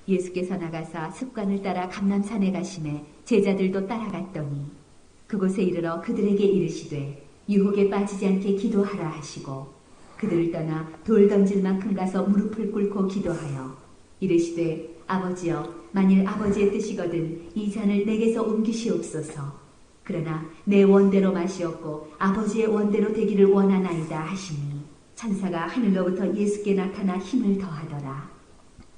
예수께서 나가사 습관을 따라 감람산에 가시매 제자들도 따라갔더니 그곳에 이르러 그들에게 이르시되 유혹에 빠지지 않게 기도하라 하시고 그들을 떠나 돌 던질 만큼 가서 무릎을 꿇고 기도하여 이르시되 아버지여 만일 아버지의 뜻이거든 이 잔을 내게서 옮기시옵소서. 그러나 내 원대로 마시옵고 아버지의 원대로 되기를 원하나이다 하시니 천사가 하늘로부터 예수께 나타나 힘을 더하더라.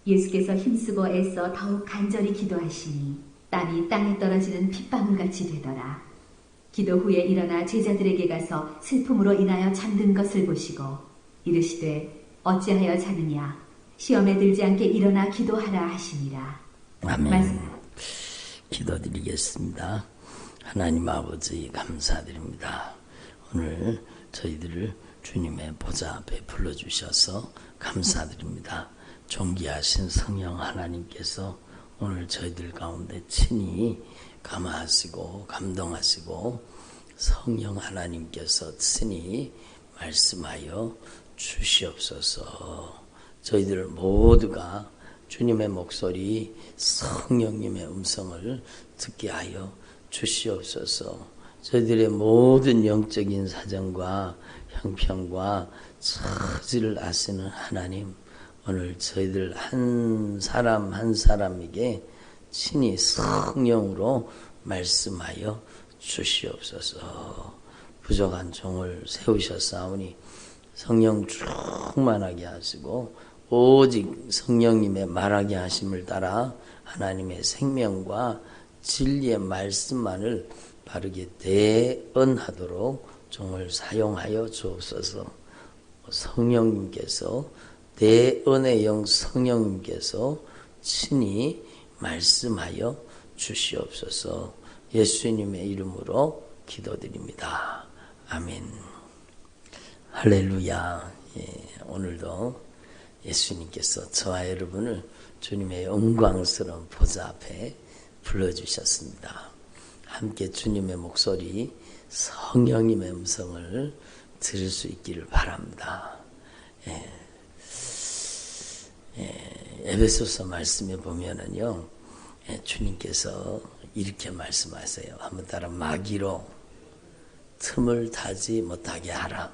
예수께서 힘쓰고 애써 더욱 간절히 기도하시니 땀이 땅에 떨어지는 핏방울같이 되더라. 기도 후에 일어나 제자들에게 가서 슬픔으로 인하여 잠든 것을 보시고 이르시되 어찌하여 자느냐 시험에 들지 않게 일어나 기도하라 하시니라. 아멘. 기도드리겠습니다. 하나님 아버지 감사드립니다. 오늘 저희들을 주님의 보좌 앞에 불러주셔서 감사드립니다. 존귀하신 성령 하나님께서 오늘 저희들 가운데 친히 감화하시고 감동하시고 성령 하나님께서 친히 말씀하여 주시옵소서. 저희들 모두가 주님의 목소리 성령님의 음성을 듣게 하여 주시옵소서. 저희들의 모든 영적인 사정과 형편과 처지를 아시는 하나님, 오늘 저희들 한 사람 한 사람에게 친히 성령으로 말씀하여 주시옵소서. 부족한 종을 세우셨사오니 성령 충만하게 하시고 오직 성령님의 말하게 하심을 따라 하나님의 생명과 진리의 말씀만을 바르게 대언하도록 종을 사용하여 주옵소서. 성령님께서 대언의 영 성령님께서 친히 말씀하여 주시옵소서. 예수님의 이름으로 기도드립니다. 아멘. 할렐루야. 오늘도 예수님께서 저와 여러분을 주님의 영광스러운 보좌 앞에 불러주셨습니다. 함께 주님의 목소리, 성령님의 음성을 들을 수 있기를 바랍니다. 에베소서 말씀에 보면은요, 주님께서 이렇게 말씀하세요. 한번 따라 마귀로 틈을 타지 못하게 하라.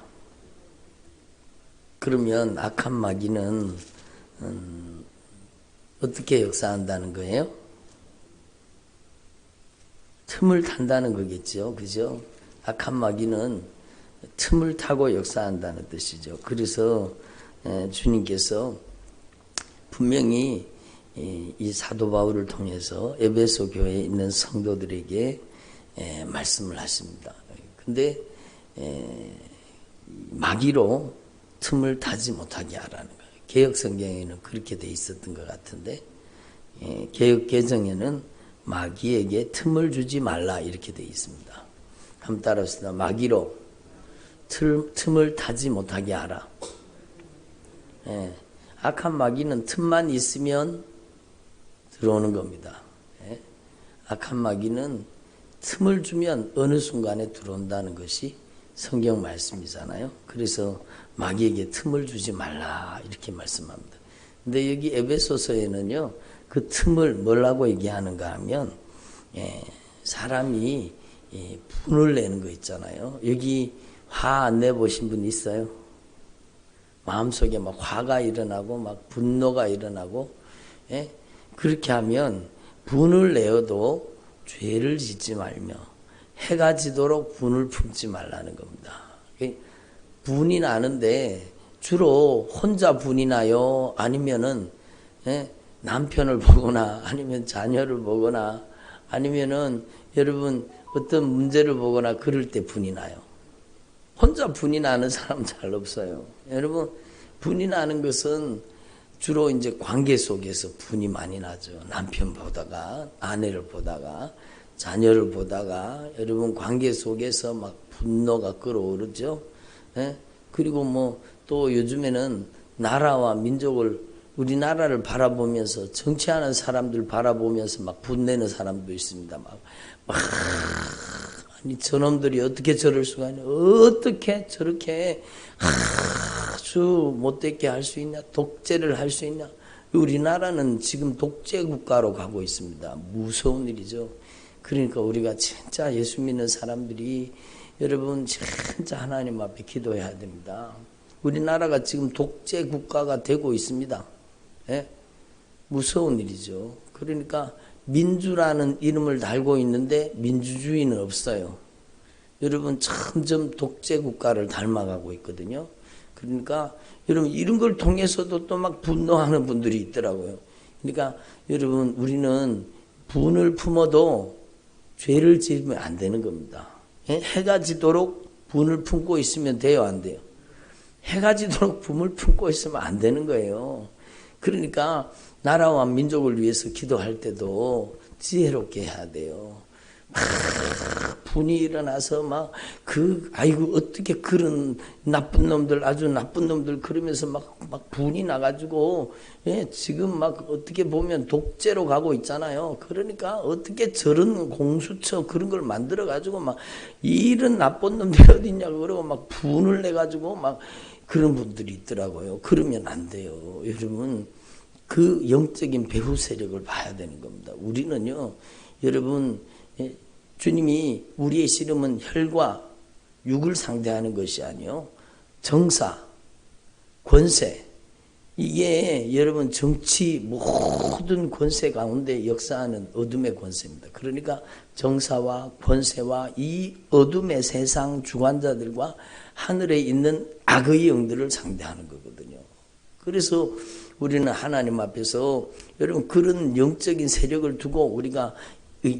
그러면 악한 마귀는 어떻게 역사한다는 거예요? 틈을 탄다는 거겠죠. 그죠? 악한 마귀는 틈을 타고 역사한다는 뜻이죠. 그래서 주님께서 분명히 이 사도 바울을 통해서 에베소 교회에 있는 성도들에게 말씀을 하십니다. 근데 마귀로 틈을 타지 못하게 하라는 거예요. 개역 성경에는 그렇게 돼 있었던 것 같은데 개역 개정에는 마귀에게 틈을 주지 말라 이렇게 돼 있습니다. 한번 따라합시다. 마귀로 틈을 타지 못하게 하라. 악한 마귀는 틈만 있으면 들어오는 겁니다. 악한 마귀는 틈을 주면 어느 순간에 들어온다는 것이 성경 말씀이잖아요. 그래서 마귀에게 틈을 주지 말라 이렇게 말씀합니다. 근데 여기 에베소서에는요, 그 틈을 뭐라고 얘기하는가 하면 사람이 분을 내는 거 있잖아요. 여기 화 안 내보신 분 있어요? 마음속에 막 화가 일어나고 막 분노가 일어나고 그렇게 하면 분을 내어도 죄를 짓지 말며 해가 지도록 분을 품지 말라는 겁니다. 분이 나는데 주로 혼자 분이 나요? 아니면은 남편을 보거나 아니면 자녀를 보거나 아니면은 여러분 어떤 문제를 보거나 그럴 때 분이 나요. 혼자 분이 나는 사람 잘 없어요. 여러분 분이 나는 것은 주로 이제 관계 속에서 분이 많이 나죠. 남편 보다가 아내를 보다가 자녀를 보다가 여러분 관계 속에서 막 분노가 끓어오르죠. 그리고 뭐 또 요즘에는 나라와 민족을 우리나라를 바라보면서 정치하는 사람들 바라보면서 막 분내는 사람도 있습니다. 아니 저놈들이 어떻게 저럴 수가 있냐, 어떻게 저렇게 아주 못되게 할 수 있냐, 독재를 할 수 있냐, 우리나라는 지금 독재 국가로 가고 있습니다. 무서운 일이죠. 그러니까 우리가 진짜 예수 믿는 사람들이 여러분 진짜 하나님 앞에 기도해야 됩니다. 우리나라가 지금 독재 국가가 되고 있습니다. 예? 무서운 일이죠. 그러니까 민주라는 이름을 달고 있는데 민주주의는 없어요. 여러분 점점 독재 국가를 닮아가고 있거든요. 그러니까 여러분 이런 걸 통해서도 또 막 분노하는 분들이 있더라고요. 그러니까 여러분 우리는 분을 품어도 죄를 지으면 안 되는 겁니다. 해가 지도록 분을 품고 있으면 돼요, 안 돼요? 해가 지도록 분을 품고 있으면 안 되는 거예요. 그러니까 나라와 민족을 위해서 기도할 때도 지혜롭게 해야 돼요. 막 분이 일어나서 아이고 어떻게 그런 나쁜 놈들, 아주 나쁜 놈들 그러면서 막 분이 나가지고 지금 막 어떻게 보면 독재로 가고 있잖아요. 그러니까 어떻게 저런 공수처 그런 걸 만들어 가지고 막 이런 나쁜 놈들이 어디 있냐고 그러고 막 분을 내 가지고 막 그런 분들이 있더라고요. 그러면 안 돼요. 여러분 그 영적인 배후 세력을 봐야 되는 겁니다. 우리는요, 여러분, 주님이 우리의 씨름은 혈과 육을 상대하는 것이 아니요, 정사, 권세, 이게 여러분 정치 모든 권세 가운데 역사하는 어둠의 권세입니다. 그러니까 정사와 권세와 이 어둠의 세상 주관자들과 하늘에 있는 악의 영들을 상대하는 거거든요. 그래서 우리는 하나님 앞에서 여러분 그런 영적인 세력을 두고 우리가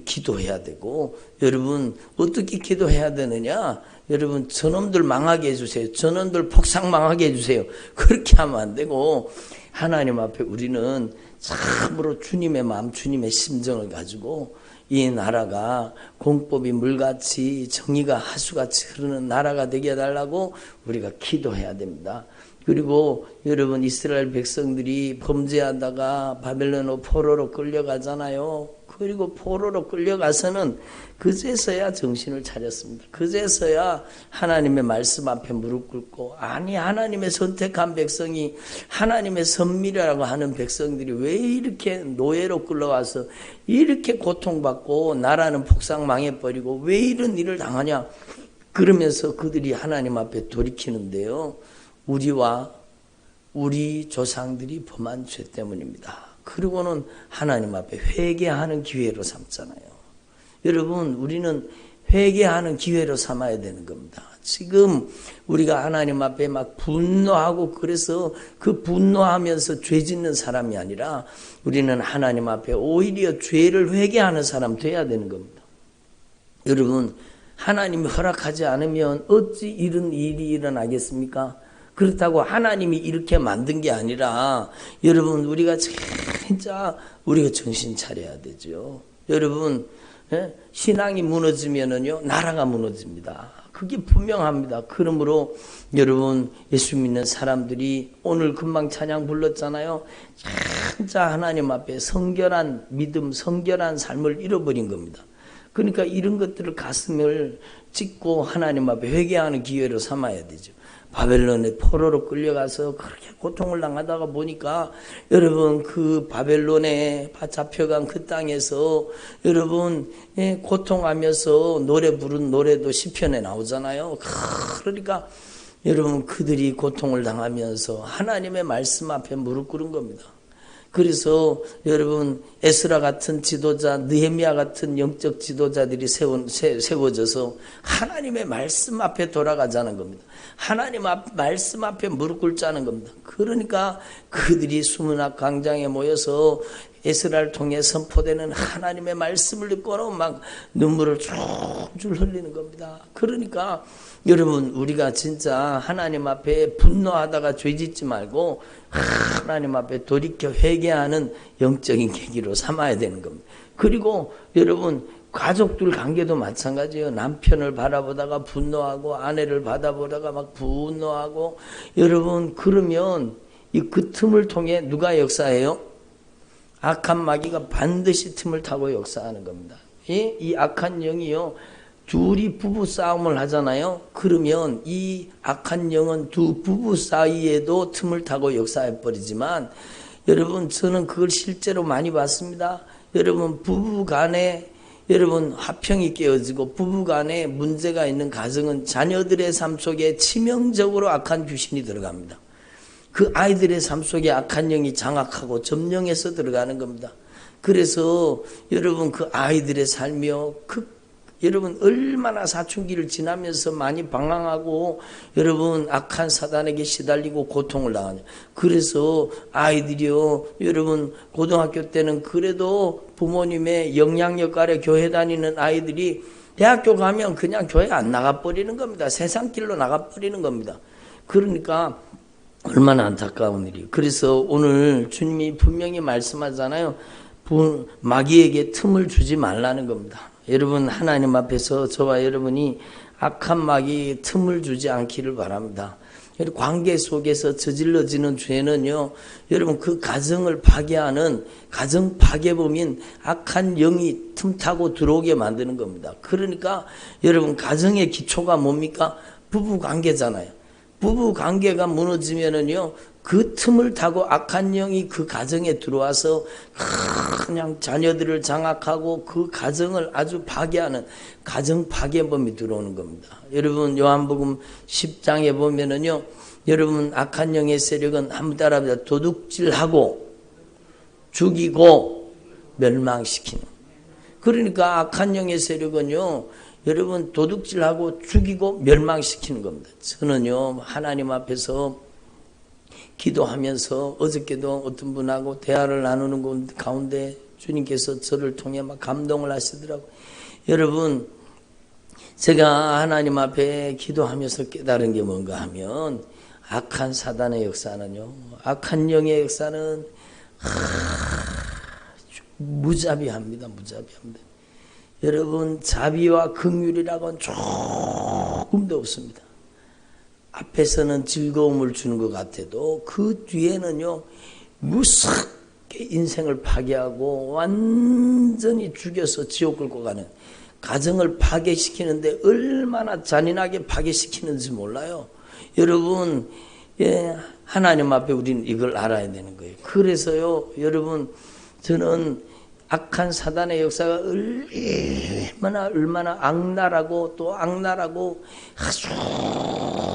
기도해야 되고, 여러분 어떻게 기도해야 되느냐? 여러분 저놈들 망하게 해주세요. 저놈들 폭삭 망하게 해주세요. 그렇게 하면 안 되고 하나님 앞에 우리는 참으로 주님의 마음, 주님의 심정을 가지고 이 나라가 공법이 물같이 정의가 하수같이 흐르는 나라가 되게 해달라고 우리가 기도해야 됩니다. 그리고 여러분 이스라엘 백성들이 범죄하다가 바벨론 포로로 끌려가잖아요. 그리고 포로로 끌려가서는 그제서야 정신을 차렸습니다. 그제서야 하나님의 말씀 앞에 무릎 꿇고, 아니 하나님의 선택한 백성이, 하나님의 선미라고 하는 백성들이 왜 이렇게 노예로 끌려와서 이렇게 고통받고 나라는 폭삭 망해버리고 왜 이런 일을 당하냐, 그러면서 그들이 하나님 앞에 돌이키는데요, 우리와 우리 조상들이 범한 죄 때문입니다. 그리고는 하나님 앞에 회개하는 기회로 삼잖아요. 여러분 우리는 회개하는 기회로 삼아야 되는 겁니다. 지금 우리가 하나님 앞에 막 분노하고 그래서 그 분노하면서 죄 짓는 사람이 아니라 우리는 하나님 앞에 오히려 죄를 회개하는 사람 돼야 되는 겁니다. 여러분 하나님이 허락하지 않으면 어찌 이런 일이 일어나겠습니까? 그렇다고 하나님이 이렇게 만든 게 아니라 여러분 우리가 진짜 우리가 정신 차려야 되죠. 여러분 신앙이 무너지면은요 나라가 무너집니다. 그게 분명합니다. 그러므로 여러분 예수 믿는 사람들이 오늘 금방 찬양 불렀잖아요. 진짜 하나님 앞에 성결한 믿음, 성결한 삶을 잃어버린 겁니다. 그러니까 이런 것들을 가슴을 찢고 하나님 앞에 회개하는 기회로 삼아야 되죠. 바벨론에 포로로 끌려가서 그렇게 고통을 당하다가 보니까 여러분 그 바벨론에 잡혀간 그 땅에서 여러분 고통하면서 노래 부른 노래도 시편에 나오잖아요. 그러니까 여러분 그들이 고통을 당하면서 하나님의 말씀 앞에 무릎 꿇은 겁니다. 그래서 여러분 에스라 같은 지도자, 느헤미야 같은 영적 지도자들이 세워져서 하나님의 말씀 앞에 돌아가자는 겁니다. 하나님 말씀 앞에 무릎 꿇자는 겁니다. 그러니까 그들이 수문학 광장에 모여서 에스라를 통해 선포되는 하나님의 말씀을 듣고는 막 눈물을 줄줄 흘리는 겁니다. 그러니까 여러분 우리가 진짜 하나님 앞에 분노하다가 죄짓지 말고 하나님 앞에 돌이켜 회개하는 영적인 계기로 삼아야 되는 겁니다. 그리고 여러분 가족들 관계도 마찬가지예요. 남편을 바라보다가 분노하고 아내를 바라보다가 막 분노하고 여러분 그러면 그 틈을 통해 누가 역사해요? 악한 마귀가 반드시 틈을 타고 역사하는 겁니다. 이 악한 영이요 둘이 부부 싸움을 하잖아요. 그러면 이 악한 영은 두 부부 사이에도 틈을 타고 역사해 버리지만 여러분 저는 그걸 실제로 많이 봤습니다. 여러분 부부 간에 여러분 화평이 깨어지고 부부 간에 문제가 있는 가정은 자녀들의 삶 속에 치명적으로 악한 귀신이 들어갑니다. 그 아이들의 삶 속에 악한 영이 장악하고 점령해서 들어가는 겁니다. 그래서 여러분 그 아이들의 삶이요 여러분 얼마나 사춘기를 지나면서 많이 방황하고 여러분 악한 사단에게 시달리고 고통을 당하냐. 그래서 아이들이요 여러분 고등학교 때는 그래도 부모님의 영향력 아래 교회 다니는 아이들이 대학교 가면 그냥 교회 안 나가버리는 겁니다. 세상길로 나가버리는 겁니다. 그러니까 얼마나 안타까운 일이에요. 그래서 오늘 주님이 분명히 말씀하잖아요. 마귀에게 틈을 주지 말라는 겁니다. 여러분 하나님 앞에서 저와 여러분이 악한 마귀 틈을 주지 않기를 바랍니다. 관계 속에서 저질러지는 죄는요 여러분 그 가정을 파괴하는 가정 파괴범인 악한 영이 틈타고 들어오게 만드는 겁니다. 그러니까 여러분 가정의 기초가 뭡니까? 부부 관계잖아요. 부부 관계가 무너지면은요 그 틈을 타고 악한 영이 그 가정에 들어와서 그냥 자녀들을 장악하고 그 가정을 아주 파괴하는 가정 파괴범이 들어오는 겁니다. 여러분 요한복음 10장에 보면은요 여러분 악한 영의 세력은 한번 따라합니다. 도둑질하고 죽이고 멸망시키는. 그러니까 악한 영의 세력은요 여러분 도둑질하고 죽이고 멸망시키는 겁니다. 저는요 하나님 앞에서 기도하면서 어저께도 어떤 분하고 대화를 나누는 가운데 주님께서 저를 통해 막 감동을 하시더라고요. 여러분 제가 하나님 앞에 기도하면서 깨달은 게 뭔가 하면 악한 사단의 역사는요 악한 영의 역사는 무자비합니다. 무자비합니다. 여러분 자비와 긍휼이라고는 조금도 없습니다. 앞에서는 즐거움을 주는 것 같아도 그 뒤에는요 무섭게 인생을 파괴하고 완전히 죽여서 지옥 끌고 가는 가정을 파괴시키는데 얼마나 잔인하게 파괴시키는지 몰라요. 여러분 하나님 앞에 우리는 이걸 알아야 되는 거예요. 그래서요 여러분 저는 악한 사단의 역사가 얼마나 악랄하고 또 악랄하고 아주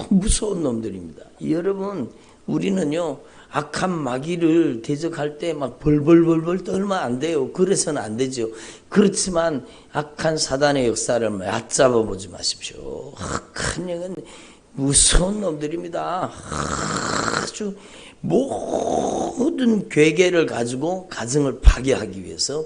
무서운 놈들입니다. 여러분 우리는요 악한 마귀를 대적할 때 막 벌벌벌벌 떨면 안 돼요. 그래서는 안 되죠. 그렇지만 악한 사단의 역사를 얕잡아 보지 마십시오. 악한 영은 무서운 놈들입니다. 아주 모든 괴계를 가지고 가정을 파괴하기 위해서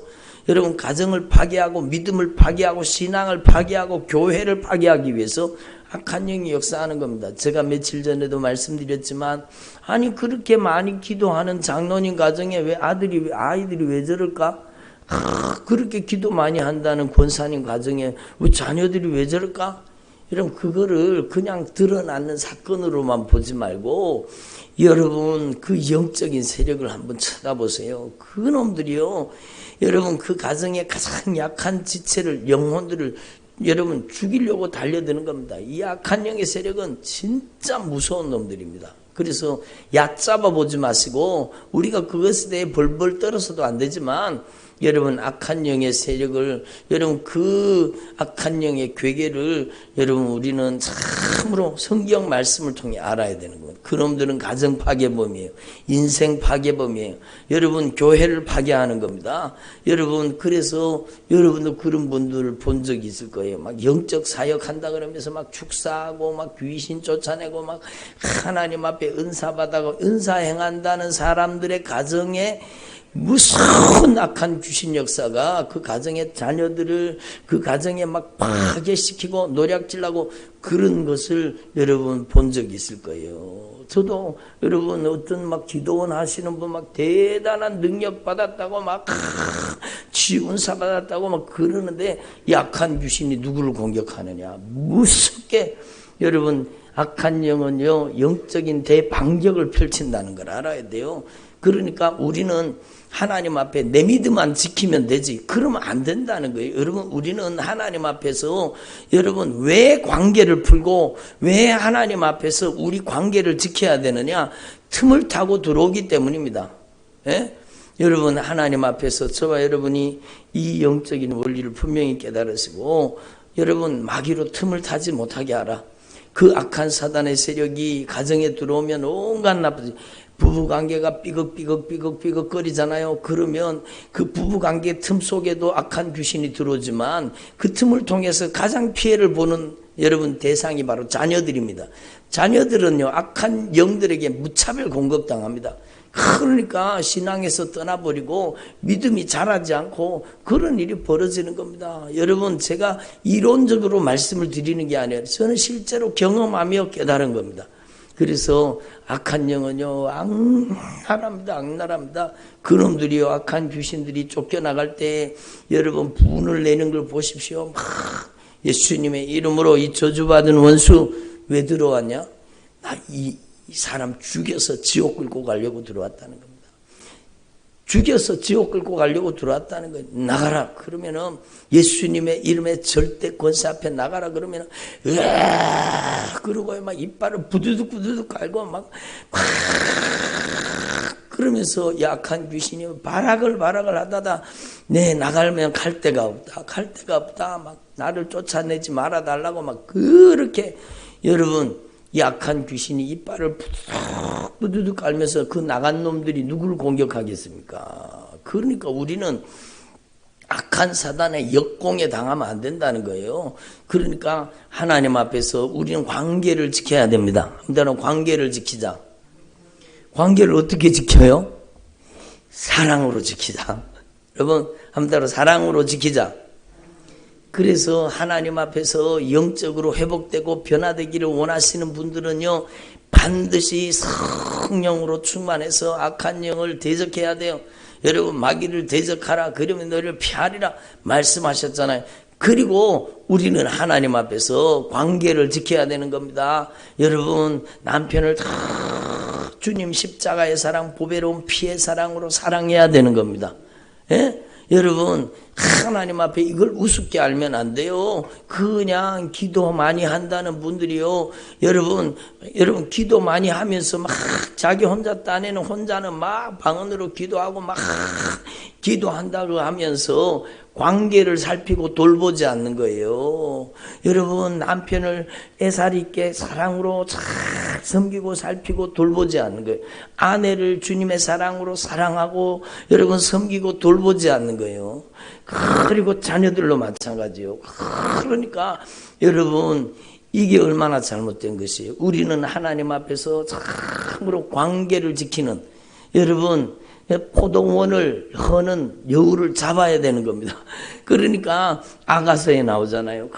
여러분 가정을 파괴하고 믿음을 파괴하고 신앙을 파괴하고 교회를 파괴하기 위해서 악한 영이 역사하는 겁니다. 제가 며칠 전에도 말씀드렸지만 아니 그렇게 많이 기도하는 장로님 가정에 왜 아이들이 왜 저럴까? 그렇게 기도 많이 한다는 권사님 가정에 왜 자녀들이 왜 저럴까? 여러분 그거를 그냥 드러나는 사건으로만 보지 말고 여러분 그 영적인 세력을 한번 쳐다보세요. 그 놈들이요 여러분 그 가정의 가장 약한 지체를 영혼들을 여러분 죽이려고 달려드는 겁니다. 이 악한 영의 세력은 진짜 무서운 놈들입니다. 그래서 얕잡아 보지 마시고 우리가 그것에 대해 벌벌 떨어서도 안 되지만 여러분 악한 영의 세력을 여러분 그 악한 영의 괴계를 여러분 우리는 참으로 성경 말씀을 통해 알아야 되는 겁니다. 그놈들은 가정 파괴범이에요. 인생 파괴범이에요. 여러분 교회를 파괴하는 겁니다. 여러분 그래서 여러분도 그런 분들을 본 적이 있을 거예요. 막 영적 사역한다 그러면서 막 축사하고 막 귀신 쫓아내고 막 하나님 앞에 은사 받아고 은사 행한다는 사람들의 가정에 무서운 악한 귀신 역사가 그 가정의 자녀들을 그 가정에 막 파괴시키고 노략질하고 그런 것을 여러분 본 적이 있을 거예요. 저도 여러분 어떤 막 기도원 하시는 분 막 대단한 능력 받았다고 막 지운사 받았다고 막 그러는데 약한 귀신이 누구를 공격하느냐 무섭게 여러분 악한 영은요 영적인 대방격을 펼친다는 걸 알아야 돼요. 그러니까 우리는 하나님 앞에 내 믿음만 지키면 되지 그러면 안 된다는 거예요. 여러분 우리는 하나님 앞에서 여러분 왜 관계를 풀고 왜 하나님 앞에서 우리 관계를 지켜야 되느냐 틈을 타고 들어오기 때문입니다. 예? 여러분 하나님 앞에서 저와 여러분이 이 영적인 원리를 분명히 깨달으시고 여러분 마귀로 틈을 타지 못하게 하라. 그 악한 사단의 세력이 가정에 들어오면 온갖 나쁜 부부관계가 삐걱삐걱 거리잖아요. 그러면 그 부부관계 틈 속에도 악한 귀신이 들어오지만 그 틈을 통해서 가장 피해를 보는 여러분 대상이 바로 자녀들입니다. 자녀들은요 악한 영들에게 무차별 공격당합니다. 그러니까 신앙에서 떠나버리고 믿음이 자라지 않고 그런 일이 벌어지는 겁니다. 여러분 제가 이론적으로 말씀을 드리는 게 아니라 저는 실제로 경험하며 깨달은 겁니다. 그래서 악한 영은요 악랄합니다. 그놈들이요 악한 귀신들이 쫓겨나갈 때 여러분 분을 내는 걸 보십시오. 막 예수님의 이름으로 이 저주받은 원수 왜 들어왔냐? 나 이 사람 죽여서 지옥 끌고 가려고 들어왔다는 겁니다. 죽여서 지옥 끌고 가려고 들어왔다는 거예요. 나가라. 그러면은 예수님의 이름에 절대 권세 앞에 나가라. 그러면은 으아 그러고 막 이빨을 부두둑 깔고 막 그러면서 약한 귀신이 발악을 하다가 네 나가면 갈 데가 없다. 막 나를 쫓아내지 말아 달라고 막 그렇게 여러분. 약한 귀신이 이빨을 부두둑 깔면서 그 나간 놈들이 누구를 공격하겠습니까? 그러니까 우리는 악한 사단의 역공에 당하면 안 된다는 거예요. 그러니까 하나님 앞에서 우리는 관계를 지켜야 됩니다. 한번 관계를 지키자. 관계를 어떻게 지켜요? 사랑으로 지키자. 여러분 한번 사랑으로 지키자. 그래서 하나님 앞에서 영적으로 회복되고 변화되기를 원하시는 분들은요 반드시 성령으로 충만해서 악한 영을 대적해야 돼요. 여러분 마귀를 대적하라 그러면 너를 피하리라 말씀하셨잖아요. 그리고 우리는 하나님 앞에서 관계를 지켜야 되는 겁니다. 여러분 남편을 다 주님 십자가의 사랑 보배로운 피의 사랑으로 사랑해야 되는 겁니다. 예? 여러분 하나님 앞에 이걸 우습게 알면 안 돼요. 그냥 기도 많이 한다는 분들이요. 여러분 기도 많이 하면서 막 자기 혼자 딴에는 혼자는 막 방언으로 기도하고 막 기도한다고 하면서 관계를 살피고 돌보지 않는 거예요. 여러분 남편을 애살 있게 사랑으로 잘 섬기고 살피고 돌보지 않는 거예요. 아내를 주님의 사랑으로 사랑하고 여러분 섬기고 돌보지 않는 거예요. 그리고 자녀들로 마찬가지요. 그러니까 여러분 이게 얼마나 잘못된 것이에요. 우리는 하나님 앞에서 참으로 관계를 지키는 여러분 포동원을 허는 여우를 잡아야 되는 겁니다. 그러니까 아가서에 나오잖아요.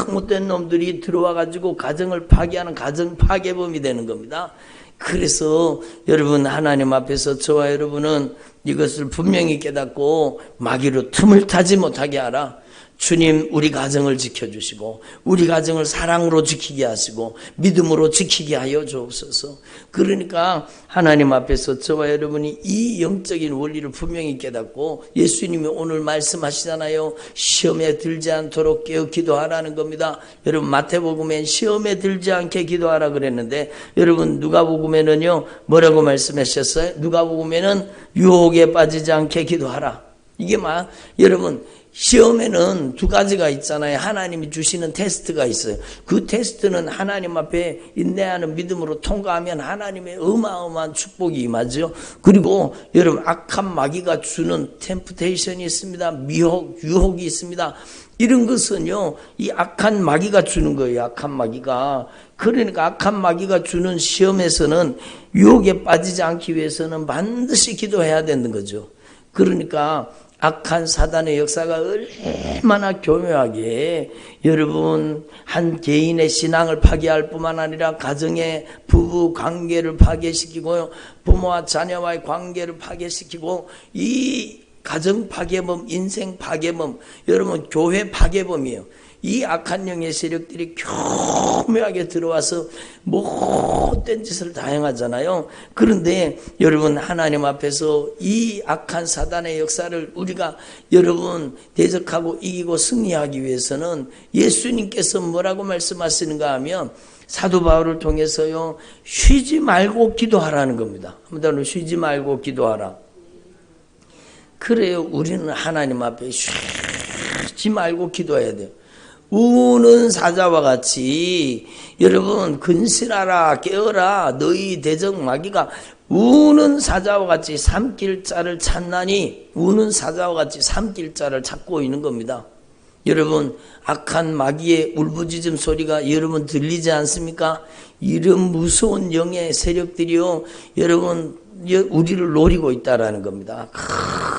못된 놈들이 들어와가지고 가정을 파괴하는 가정 파괴범이 되는 겁니다. 그래서 여러분 하나님 앞에서 저와 여러분은 이것을 분명히 깨닫고 마귀로 틈을 타지 못하게 하라. 주님 우리 가정을 지켜주시고 우리 가정을 사랑으로 지키게 하시고 믿음으로 지키게 하여 주옵소서. 그러니까 하나님 앞에서 저와 여러분이 이 영적인 원리를 분명히 깨닫고 예수님이 오늘 말씀하시잖아요. 시험에 들지 않도록 깨어 기도하라는 겁니다. 여러분 마태복음엔 시험에 들지 않게 기도하라 그랬는데 여러분 누가복음에는요 뭐라고 말씀하셨어요? 누가복음에는 유혹에 빠지지 않게 기도하라. 이게 막 여러분 시험에는 두 가지가 있잖아요. 하나님이 주시는 테스트가 있어요. 그 테스트는 하나님 앞에 인내하는 믿음으로 통과하면 하나님의 어마어마한 축복이 임하죠. 그리고 여러분 악한 마귀가 주는 템프테이션이 있습니다. 유혹이 있습니다. 이런 것은요 이 악한 마귀가 주는 거예요. 악한 마귀가. 그러니까 악한 마귀가 주는 시험에서는 유혹에 빠지지 않기 위해서는 반드시 기도해야 되는 거죠. 그러니까 악한 사단의 역사가 얼마나 교묘하게 여러분 한 개인의 신앙을 파괴할 뿐만 아니라 가정의 부부 관계를 파괴시키고요. 부모와 자녀와의 관계를 파괴시키고 이 가정 파괴범, 인생 파괴범, 여러분 교회 파괴범이에요. 이 악한 영의 세력들이 교묘하게 들어와서 못된 짓을 다 행하잖아요. 그런데 여러분 하나님 앞에서 이 악한 사단의 역사를 우리가 여러분 대적하고 이기고 승리하기 위해서는 예수님께서 뭐라고 말씀하시는가 하면 사도 바울을 통해서요 쉬지 말고 기도하라는 겁니다. 한번 쉬지 말고 기도하라. 그래요. 우리는 하나님 앞에 쉬지 말고 기도해야 돼요. 우는 사자와 같이 여러분 근신하라 깨어라 너희 대적 마귀가 우는 사자와 같이 삼킬 자를 찾나니 우는 사자와 같이 삼킬 자를 찾고 있는 겁니다. 여러분 악한 마귀의 울부짖음 소리가 여러분 들리지 않습니까? 이런 무서운 영의 세력들이요 여러분 우리를 노리고 있다라는 겁니다.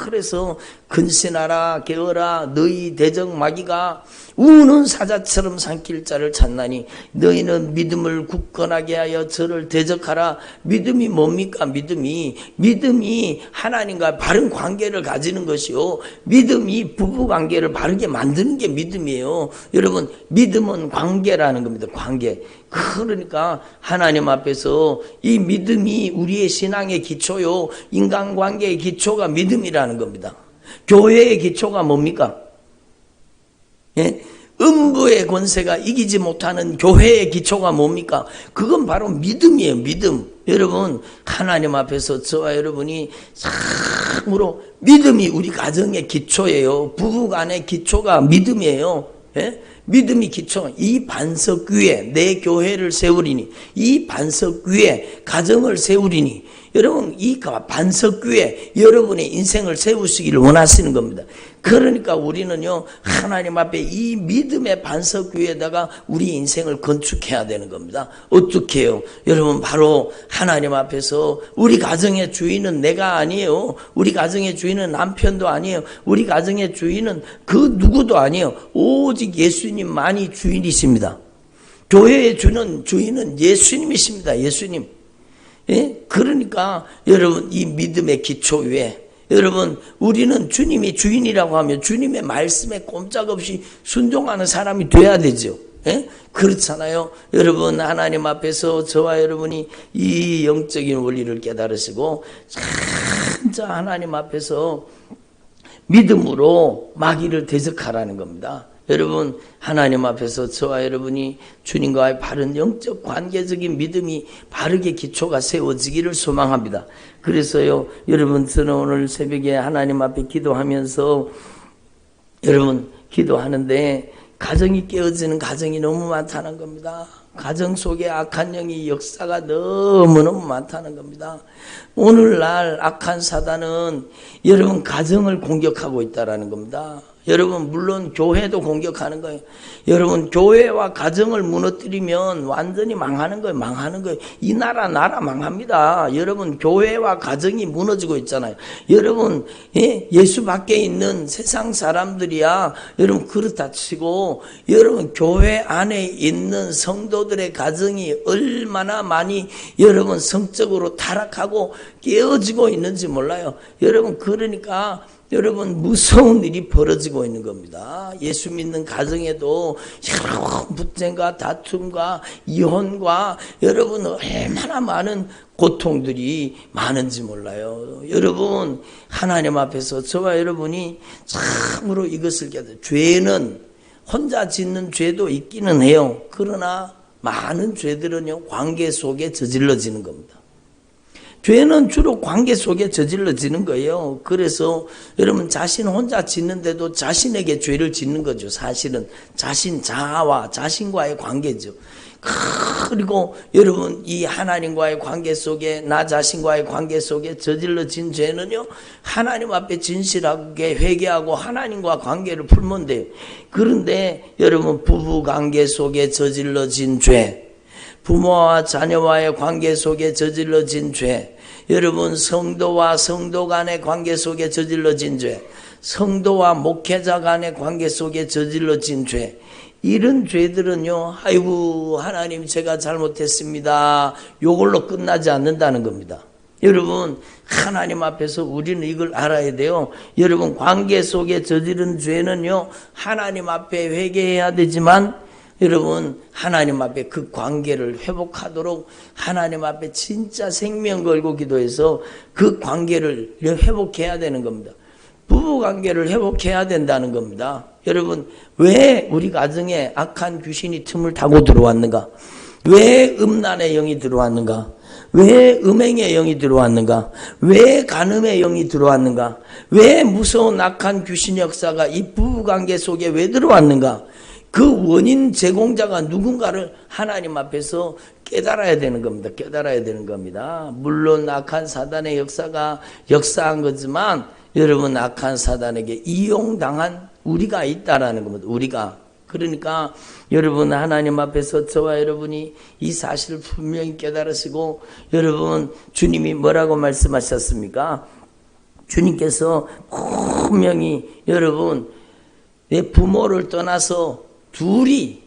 그래서 근신하라 깨어라 너희 대적 마귀가 우는 사자처럼 삼킬 자를 찾나니 너희는 믿음을 굳건하게 하여 저를 대적하라. 믿음이 뭡니까? 믿음이 하나님과 바른 관계를 가지는 것이요 믿음이 부부관계를 바르게 만드는 게 믿음이에요. 여러분 믿음은 관계라는 겁니다. 관계. 그러니까 하나님 앞에서 이 믿음이 우리의 신앙의 기초요 인간관계의 기초가 믿음이라는 겁니다. 교회의 기초가 뭡니까? 예? 음부의 권세가 이기지 못하는 교회의 기초가 뭡니까? 그건 바로 믿음이에요. 믿음. 여러분 하나님 앞에서 저와 여러분이 참으로 믿음이 우리 가정의 기초예요. 부부간의 기초가 믿음이에요. 예? 믿음이 기초. 이 반석 위에 내 교회를 세우리니 이 반석 위에 가정을 세우리니 여러분 이 반석 위에 여러분의 인생을 세우시기를 원하시는 겁니다. 그러니까 우리는요 하나님 앞에 이 믿음의 반석 위에다가 우리 인생을 건축해야 되는 겁니다. 어떻게 해요? 여러분 바로 하나님 앞에서 우리 가정의 주인은 내가 아니에요. 우리 가정의 주인은 남편도 아니에요. 우리 가정의 주인은 그 누구도 아니에요. 오직 예수님만이 주인이십니다. 교회의 주인은 예수님이십니다. 예수님. 예? 그러니까 여러분 이 믿음의 기초 위에 여러분 우리는 주님이 주인이라고 하면 주님의 말씀에 꼼짝없이 순종하는 사람이 돼야 되죠. 예? 그렇잖아요. 여러분 하나님 앞에서 저와 여러분이 이 영적인 원리를 깨달으시고 진짜 하나님 앞에서 믿음으로 마귀를 대적하라는 겁니다. 여러분 하나님 앞에서 저와 여러분이 주님과의 바른 영적 관계적인 믿음이 바르게 기초가 세워지기를 소망합니다. 그래서요 여러분 저는 오늘 새벽에 하나님 앞에 기도하면서 여러분 기도하는데 가정이 깨어지는 가정이 너무 많다는 겁니다. 가정 속에 악한 영의 역사가 너무너무 많다는 겁니다. 오늘날 악한 사단은 여러분 가정을 공격하고 있다는 겁니다. 여러분 물론 교회도 공격하는 거예요. 여러분 교회와 가정을 무너뜨리면 완전히 망하는 거예요. 이 나라 망합니다. 여러분 교회와 가정이 무너지고 있잖아요. 여러분 예수 밖에 있는 세상 사람들이야 여러분 그렇다 치고 여러분 교회 안에 있는 성도들의 가정이 얼마나 많이 여러분 성적으로 타락하고 깨어지고 있는지 몰라요. 여러분 그러니까 여러분 무서운 일이 벌어지고 있는 겁니다. 예수 믿는 가정에도 여러 분쟁과 다툼과 이혼과 여러분 얼마나 많은 고통들이 많은지 몰라요. 여러분 하나님 앞에서 저와 여러분이 참으로 이것을 깨달아요. 죄는 혼자 짓는 죄도 있기는 해요. 그러나 많은 죄들은요 관계 속에 저질러지는 겁니다. 죄는 주로 관계 속에 저질러지는 거예요. 그래서 여러분 자신 혼자 짓는데도 자신에게 죄를 짓는 거죠. 사실은 자신 자아와 자신과의 관계죠. 그리고 여러분 이 하나님과의 관계 속에 나 자신과의 관계 속에 저질러진 죄는요 하나님 앞에 진실하게 회개하고 하나님과 관계를 풀면 돼요. 그런데 여러분 부부관계 속에 저질러진 죄, 부모와 자녀와의 관계 속에 저질러진 죄, 여러분 성도와 성도 간의 관계 속에 저질러진 죄, 성도와 목회자 간의 관계 속에 저질러진 죄, 이런 죄들은요 아이고 하나님 제가 잘못했습니다 요걸로 끝나지 않는다는 겁니다. 여러분 하나님 앞에서 우리는 이걸 알아야 돼요. 여러분 관계 속에 저지른 죄는요 하나님 앞에 회개해야 되지만 여러분 하나님 앞에 그 관계를 회복하도록 하나님 앞에 진짜 생명 걸고 기도해서 그 관계를 회복해야 되는 겁니다. 부부관계를 회복해야 된다는 겁니다. 여러분 왜 우리 가정에 악한 귀신이 틈을 타고 들어왔는가? 왜 음란의 영이 들어왔는가? 왜 음행의 영이 들어왔는가? 왜 간음의 영이 들어왔는가? 왜 무서운 악한 귀신 역사가 이 부부관계 속에 왜 들어왔는가? 그 원인 제공자가 누군가를 하나님 앞에서 깨달아야 되는 겁니다. 깨달아야 되는 겁니다. 물론 악한 사단의 역사가 역사한 거지만 여러분, 악한 사단에게 이용당한 우리가 있다라는 겁니다. 우리가. 그러니까 여러분, 하나님 앞에서 저와 여러분이 이 사실을 분명히 깨달으시고, 여러분, 주님이 뭐라고 말씀하셨습니까? 주님께서 분명히 여러분, 내 부모를 떠나서 둘이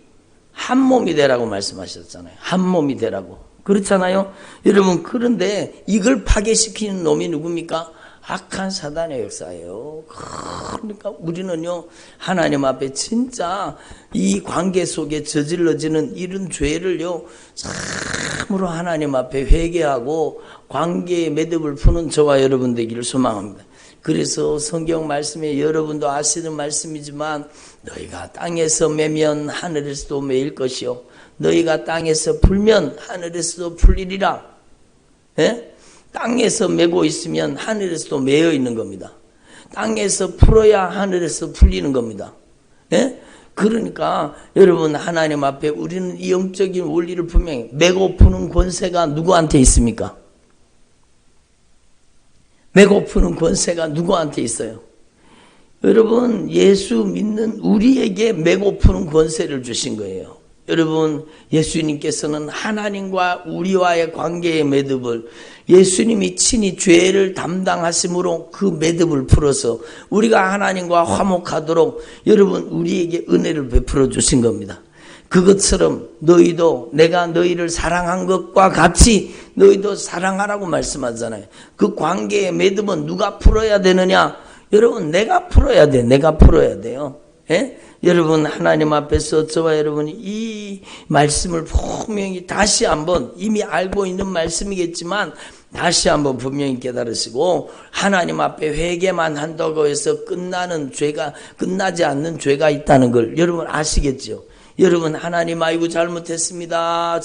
한 몸이 되라고 말씀하셨잖아요. 한 몸이 되라고. 그렇잖아요. 여러분, 그런데 이걸 파괴시키는 놈이 누굽니까? 악한 사단의 역사예요. 그러니까 우리는요, 하나님 앞에 진짜 이 관계 속에 저질러지는 이런 죄를요, 참으로 하나님 앞에 회개하고 관계의 매듭을 푸는 저와 여러분 되기를 소망합니다. 그래서 성경 말씀에 여러분도 아시는 말씀이지만, 너희가 땅에서 매면 하늘에서도 매일 것이요, 너희가 땅에서 풀면 하늘에서도 풀리리라. 예? 땅에서 매고 있으면 하늘에서도 매여 있는 겁니다. 땅에서 풀어야 하늘에서 풀리는 겁니다. 예? 그러니까 여러분, 하나님 앞에 우리는 이 영적인 원리를 분명히, 매고 푸는 권세가 누구한테 있습니까? 매고 푸는 권세가 누구한테 있어요? 여러분, 예수 믿는 우리에게 매고 푸는 권세를 주신 거예요. 여러분, 예수님께서는 하나님과 우리와의 관계의 매듭을, 예수님이 친히 죄를 담당하심으로 그 매듭을 풀어서 우리가 하나님과 화목하도록 여러분, 우리에게 은혜를 베풀어 주신 겁니다. 그것처럼 너희도 내가 너희를 사랑한 것과 같이 너희도 사랑하라고 말씀하잖아요. 그 관계의 매듭은 누가 풀어야 되느냐? 여러분, 내가 풀어야 돼. 내가 풀어야 돼요. 예? 여러분, 하나님 앞에서 저와 여러분이 이 말씀을 분명히 다시 한번, 이미 알고 있는 말씀이겠지만 다시 한번 분명히 깨달으시고, 하나님 앞에 회개만 한다고 해서 끝나지 않는 죄가 있다는 걸 여러분 아시겠죠? 여러분, 하나님, 아이고 잘못했습니다.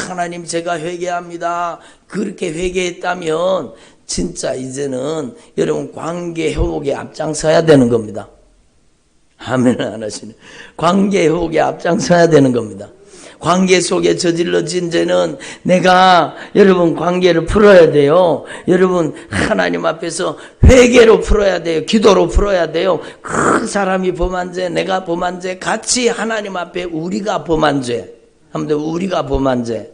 하나님, 제가 회개합니다. 그렇게 회개했다면 진짜 이제는 여러분 관계 회복에 앞장서야 되는 겁니다. 아멘 안 하시네. 관계 회복에 앞장서야 되는 겁니다. 관계 속에 저질러진 죄는 내가 여러분 관계를 풀어야 돼요. 여러분, 하나님 앞에서 회개로 풀어야 돼요. 기도로 풀어야 돼요. 그 사람이 범한 죄, 내가 범한 죄 같이 하나님 앞에 우리가 범한 죄, 한번 우리가 범한 죄,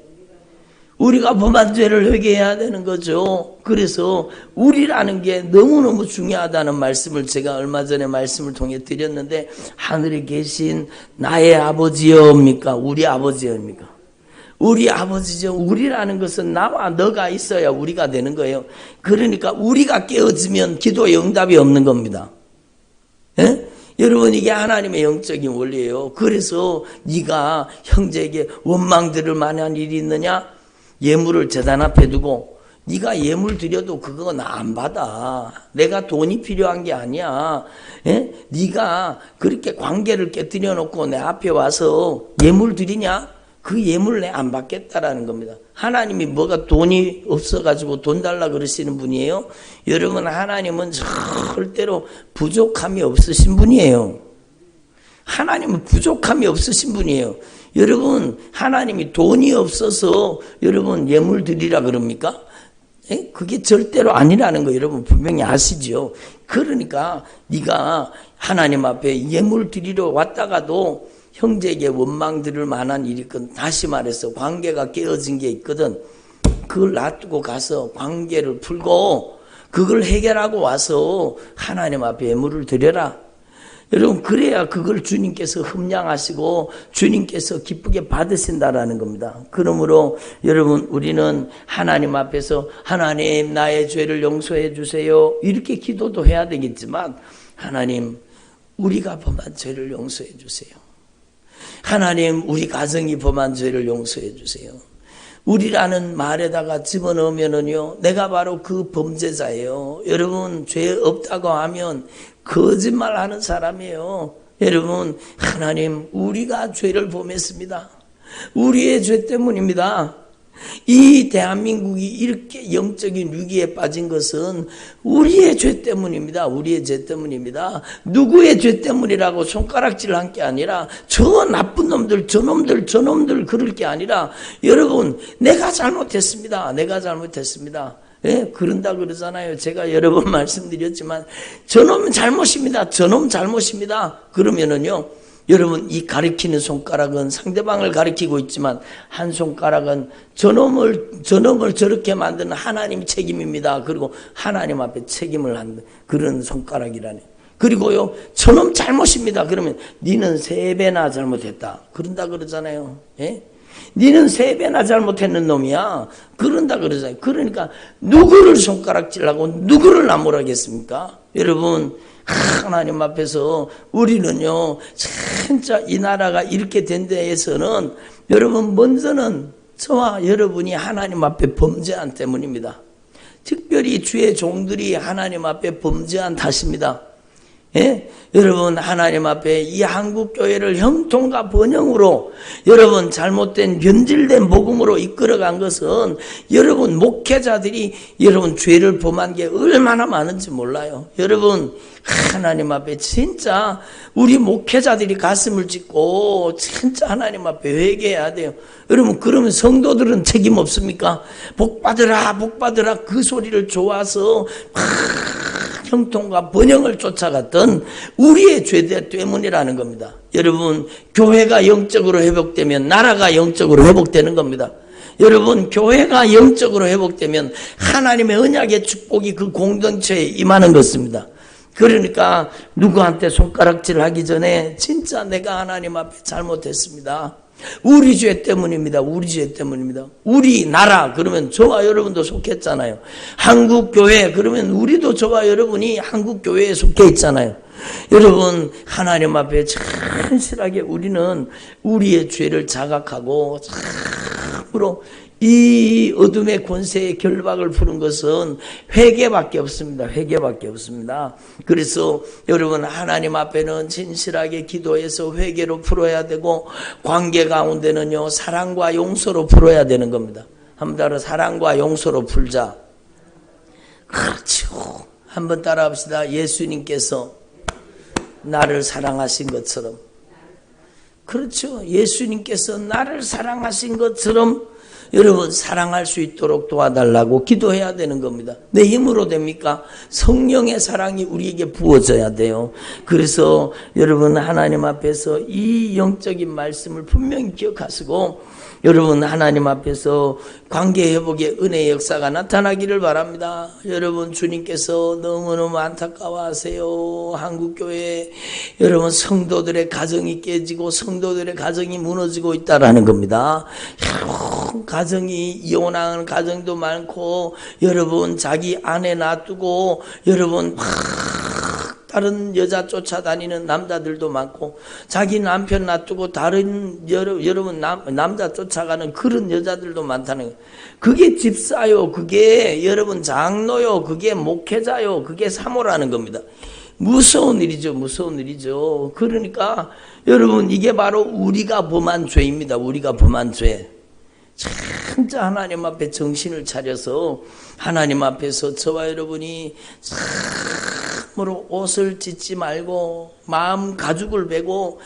우리가 범한 죄를 회개해야 되는 거죠. 그래서 우리라는 게 너무너무 중요하다는 말씀을 제가 얼마 전에 말씀을 통해 드렸는데, 하늘에 계신 나의 아버지여입니까? 우리 아버지여입니까? 우리 아버지죠. 우리라는 것은 나와 너가 있어야 우리가 되는 거예요. 그러니까 우리가 깨어지면 기도의 응답이 없는 겁니다. 예? 여러분, 이게 하나님의 영적인 원리예요. 그래서 네가 형제에게 원망들을 만한 일이 있느냐? 예물을 제단 앞에 두고 네가 예물 드려도 그거 나 안 받아. 내가 돈이 필요한 게 아니야. 예? 네가 그렇게 관계를 깨뜨려 놓고 내 앞에 와서 예물 드리냐? 그 예물 내 안 받겠다라는 겁니다. 하나님이 뭐가 돈이 없어가지고 돈 달라 그러시는 분이에요? 여러분, 하나님은 절대로 부족함이 없으신 분이에요. 하나님은 부족함이 없으신 분이에요. 여러분, 하나님이 돈이 없어서 여러분 예물 드리라 그럽니까? 에? 그게 절대로 아니라는 거 여러분 분명히 아시죠? 그러니까 네가 하나님 앞에 예물 드리러 왔다가도 형제에게 원망 들을 만한 일이 있거든. 다시 말해서 관계가 깨어진 게 있거든. 그걸 놔두고 가서 관계를 풀고 그걸 해결하고 와서 하나님 앞에 예물을 드려라. 여러분, 그래야 그걸 주님께서 흠양하시고 주님께서 기쁘게 받으신다라는 겁니다. 그러므로 여러분, 우리는 하나님 앞에서 하나님, 나의 죄를 용서해 주세요, 이렇게 기도도 해야 되겠지만, 하나님, 우리가 범한 죄를 용서해 주세요. 하나님, 우리 가정이 범한 죄를 용서해 주세요. 우리라는 말에다가 집어넣으면은요, 내가 바로 그 범죄자예요. 여러분, 죄 없다고 하면 거짓말하는 사람이에요. 여러분, 하나님, 우리가 죄를 범했습니다. 우리의 죄 때문입니다. 이 대한민국이 이렇게 영적인 위기에 빠진 것은 우리의 죄 때문입니다. 우리의 죄 때문입니다. 누구의 죄 때문이라고 손가락질 한 게 아니라 저 나쁜 놈들, 저놈들 그럴 게 아니라 여러분 내가 잘못했습니다. 내가 잘못했습니다. 예, 그런다 그러잖아요. 제가 여러 번 말씀드렸지만 저놈 잘못입니다. 저놈 잘못입니다. 그러면은요. 여러분 이 가리키는 손가락은 상대방을 가리키고 있지만 한 손가락은 저놈을 저렇게 만드는 하나님 책임입니다. 그리고 하나님 앞에 책임을 한 그런 손가락이라네. 그리고요 저놈 잘못입니다. 그러면 니는 3배나 잘못했다. 그런다 그러잖아요. 예? 니는 3배나 잘못했는 놈이야. 그런다 그러잖아요. 그러니까 누구를 손가락질하고 누구를 나무라겠습니까? 여러분 하나님 앞에서 우리는요 진짜 이 나라가 이렇게 된 데에서는 여러분 먼저는 저와 여러분이 하나님 앞에 범죄한 때문입니다. 특별히 주의 종들이 하나님 앞에 범죄한 탓입니다. 예? 여러분 하나님 앞에 이 한국교회를 형통과 번영으로 여러분 잘못된 변질된 복음으로 이끌어간 것은 여러분 목회자들이 여러분 죄를 범한 게 얼마나 많은지 몰라요. 여러분 하나님 앞에 진짜 우리 목회자들이 가슴을 찢고 진짜 하나님 앞에 회개해야 돼요. 여러분 그러면 성도들은 책임 없습니까? 복받으라 복받으라 그 소리를 좋아서 형통과 번영을 쫓아갔던 우리의 죄 때문이라는 겁니다. 여러분 교회가 영적으로 회복되면 나라가 영적으로 회복되는 겁니다. 여러분 교회가 영적으로 회복되면 하나님의 언약의 축복이 그 공동체에 임하는 것입니다. 그러니까 누구한테 손가락질 하기 전에 진짜 내가 하나님 앞에 잘못했습니다. 우리 죄 때문입니다. 우리 죄 때문입니다. 우리 나라 그러면 저와 여러분도 속했잖아요. 한국교회 그러면 우리도 저와 여러분이 한국교회에 속해 있잖아요. 여러분 하나님 앞에 진실하게 우리는 우리의 죄를 자각하고 참으로 이 어둠의 권세의 결박을 푸는 것은 회개밖에 없습니다. 회개밖에 없습니다. 그래서 여러분 하나님 앞에는 진실하게 기도해서 회개로 풀어야 되고 관계 가운데는요 사랑과 용서로 풀어야 되는 겁니다. 한번 따라 사랑과 용서로 풀자. 그렇죠. 한번 따라 합시다. 예수님께서 나를 사랑하신 것처럼. 그렇죠. 예수님께서 나를 사랑하신 것처럼 여러분 사랑할 수 있도록 도와달라고 기도해야 되는 겁니다. 내 힘으로 됩니까? 성령의 사랑이 우리에게 부어져야 돼요. 그래서 여러분 하나님 앞에서 이 영적인 말씀을 분명히 기억하시고 여러분 하나님 앞에서 관계 회복의 은혜의 역사가 나타나기를 바랍니다. 여러분 주님께서 너무너무 안타까워하세요. 한국교회 여러분 성도들의 가정이 깨지고 성도들의 가정이 무너지고 있다라는 겁니다. 여러분 가정이 이혼하는 가정도 많고 여러분 자기 아내 놔두고 여러분 다른 여자 쫓아다니는 남자들도 많고 자기 남편 놔두고 다른 여러분 남자 쫓아가는 그런 여자들도 많다는 거예요. 그게 집사요. 그게 여러분 장로요. 그게 목회자요. 그게 사모라는 겁니다. 무서운 일이죠. 무서운 일이죠. 그러니까 여러분 이게 바로 우리가 범한 죄입니다. 우리가 범한 죄. 진짜 하나님 앞에 정신을 차려서 하나님 앞에서 저와 여러분이 참으로 옷을 찢지 말고 마음 가죽을 베고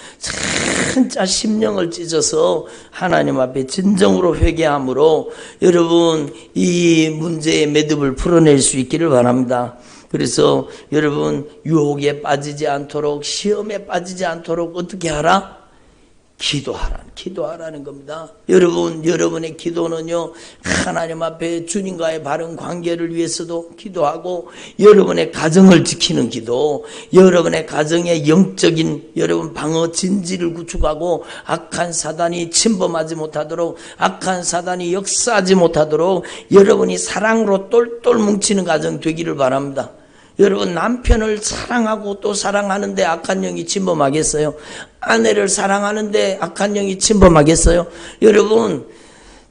진짜 심령을 찢어서 하나님 앞에 진정으로 회개함으로 여러분 이 문제의 매듭을 풀어낼 수 있기를 바랍니다. 그래서 여러분 유혹에 빠지지 않도록 시험에 빠지지 않도록 어떻게 하라? 기도하라는 겁니다. 여러분의 기도는요, 하나님 앞에 주님과의 바른 관계를 위해서도 기도하고, 여러분의 가정을 지키는 기도, 여러분의 가정의 영적인 여러분 방어 진지를 구축하고, 악한 사단이 침범하지 못하도록, 악한 사단이 역사하지 못하도록, 여러분이 사랑으로 똘똘 뭉치는 가정 되기를 바랍니다. 여러분 남편을 사랑하고 또 사랑하는데 악한 영이 침범하겠어요? 아내를 사랑하는데 악한 영이 침범하겠어요? 여러분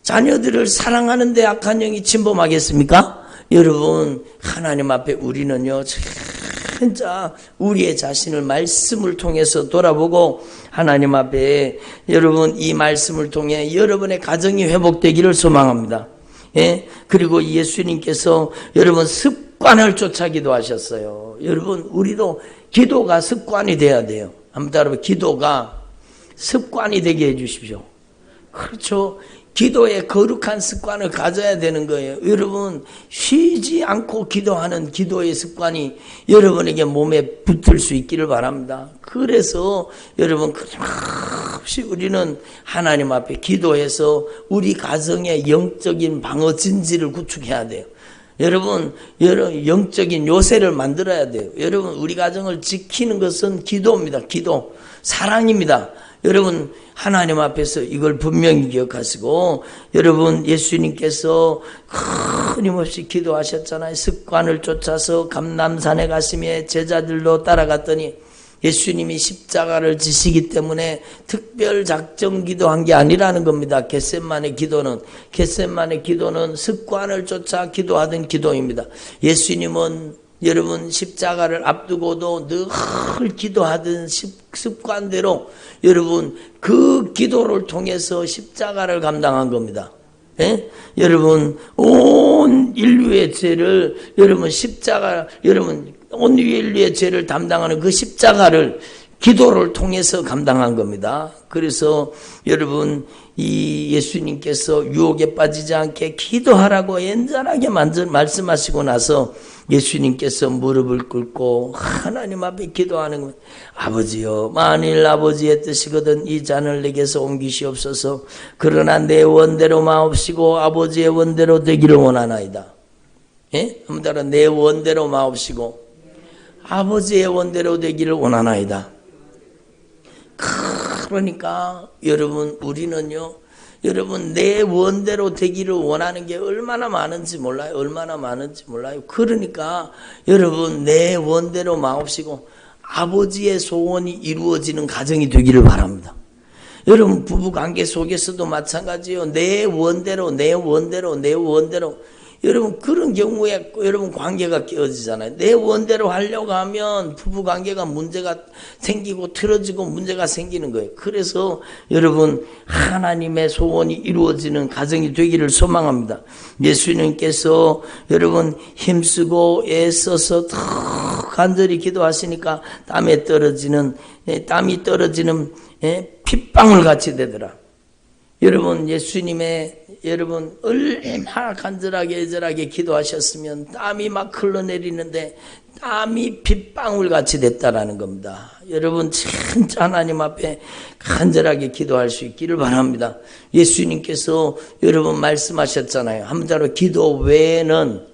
자녀들을 사랑하는데 악한 영이 침범하겠습니까? 여러분 하나님 앞에 우리는요 진짜 우리의 자신을 말씀을 통해서 돌아보고 하나님 앞에 여러분 이 말씀을 통해 여러분의 가정이 회복되기를 소망합니다. 예? 그리고 예수님께서 여러분 습관을 쫓아 기도하셨어요. 여러분 우리도 기도가 습관이 돼야 돼요. 한번 따라해보세요. 기도가 습관이 되게 해주십시오. 그렇죠. 기도에 거룩한 습관을 가져야 되는 거예요. 여러분 쉬지 않고 기도하는 기도의 습관이 여러분에게 몸에 붙을 수 있기를 바랍니다. 그래서 여러분 끊임없이 우리는 하나님 앞에 기도해서 우리 가정의 영적인 방어 진지를 구축해야 돼요. 여러분 영적인 요새를 만들어야 돼요. 여러분 우리 가정을 지키는 것은 기도입니다. 기도, 사랑입니다. 여러분 하나님 앞에서 이걸 분명히 기억하시고 여러분 예수님께서 끊임없이 기도하셨잖아요. 습관을 쫓아서 감람산에 가시며 제자들로 따라갔더니 예수님이 십자가를 지시기 때문에 특별 작정 기도한 게 아니라는 겁니다. 겟세마네 기도는 습관을 쫓아 기도하던 기도입니다. 예수님은 여러분 십자가를 앞두고도 늘 기도하던 습관대로 여러분 그 기도를 통해서 십자가를 감당한 겁니다. 예? 여러분 온 인류의 죄를 온 인류의 죄를 담당하는 그 십자가를 기도를 통해서 감당한 겁니다. 그래서 여러분 이 예수님께서 유혹에 빠지지 않게 기도하라고 엔전하게 말씀하시고 나서 예수님께서 무릎을 꿇고 하나님 앞에 기도하는 겁니다. 아버지여, 만일 아버지의 뜻이거든 이 잔을 내게서 옮기시옵소서. 그러나 내 원대로 마옵시고 아버지의 원대로 되기를 원하나이다. 예? 한번 따라 내 원대로 마옵시고 아버지의 원대로 되기를 원하나이다. 그러니까 여러분 우리는요, 여러분 내 원대로 되기를 원하는 게 얼마나 많은지 몰라요. 그러니까 여러분 내 원대로 마옵시고 아버지의 소원이 이루어지는 가정이 되기를 바랍니다. 여러분 부부관계 속에서도 마찬가지요. 내 원대로 여러분 그런 경우에 여러분 관계가 깨어지잖아요. 내 원대로 하려고 하면 부부관계가 문제가 생기고 틀어지고 문제가 생기는 거예요. 그래서 여러분 하나님의 소원이 이루어지는 가정이 되기를 소망합니다. 예수님께서 여러분 힘쓰고 애써서 더 간절히 기도하시니까 땀이 떨어지는 핏방울 같이 되더라. 여러분 여러분 얼마나 간절하게 애절하게 기도하셨으면 땀이 막 흘러내리는데 땀이 핏방울 같이 됐다라는 겁니다. 여러분 진짜 하나님 앞에 간절하게 기도할 수 있기를 바랍니다. 예수님께서 여러분 말씀하셨잖아요. 한자로 기도 외에는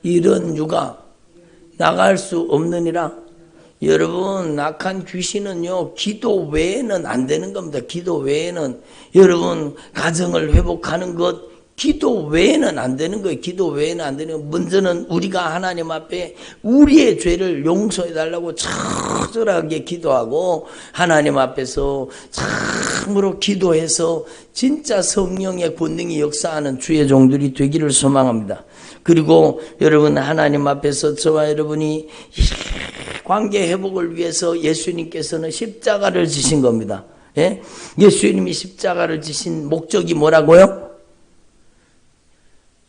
이런 유가 나갈 수 없느니라. 여러분 악한 귀신은요 기도 외에는 안 되는 겁니다. 기도 외에는 여러분 가정을 회복하는 것 기도 외에는 안 되는 거예요. 먼저는 우리가 하나님 앞에 우리의 죄를 용서해 달라고 처절하게 기도하고 하나님 앞에서 참으로 기도해서 진짜 성령의 권능이 역사하는 주의 종들이 되기를 소망합니다. 그리고 여러분 하나님 앞에서 저와 여러분이 관계 회복을 위해서 예수님께서는 십자가를 지신 겁니다. 예? 예수님이 십자가를 지신 목적이 뭐라고요?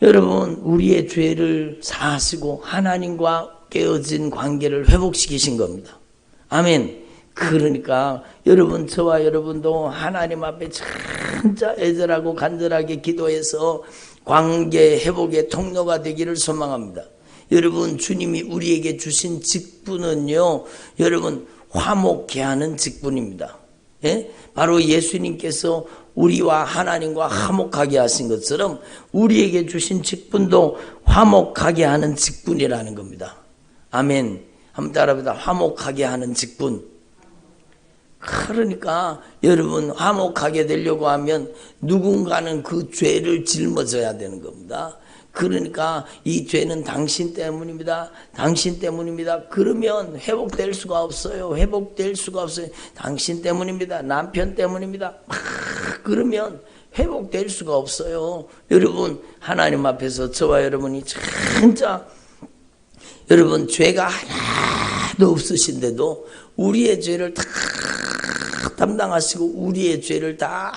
여러분 우리의 죄를 사하시고 하나님과 깨어진 관계를 회복시키신 겁니다. 아멘. 그러니까 여러분 저와 여러분도 하나님 앞에 진짜 애절하고 간절하게 기도해서 관계 회복의 통로가 되기를 소망합니다. 여러분 주님이 우리에게 주신 직분은요 여러분 화목케 하는 직분입니다. 예? 바로 예수님께서 우리와 하나님과 화목하게 하신 것처럼 우리에게 주신 직분도 화목하게 하는 직분이라는 겁니다. 아멘. 한번 따라합니다. 화목하게 하는 직분. 그러니까 여러분 화목하게 되려고 하면 누군가는 그 죄를 짊어져야 되는 겁니다. 그러니까 이 죄는 당신 때문입니다. 그러면 회복될 수가 없어요. 당신 때문입니다. 남편 때문입니다. 그러면 회복될 수가 없어요. 여러분 하나님 앞에서 저와 여러분이 진짜 여러분 죄가 하나 하나도 없으신데도 우리의 죄를 다 담당하시고 우리의 죄를 다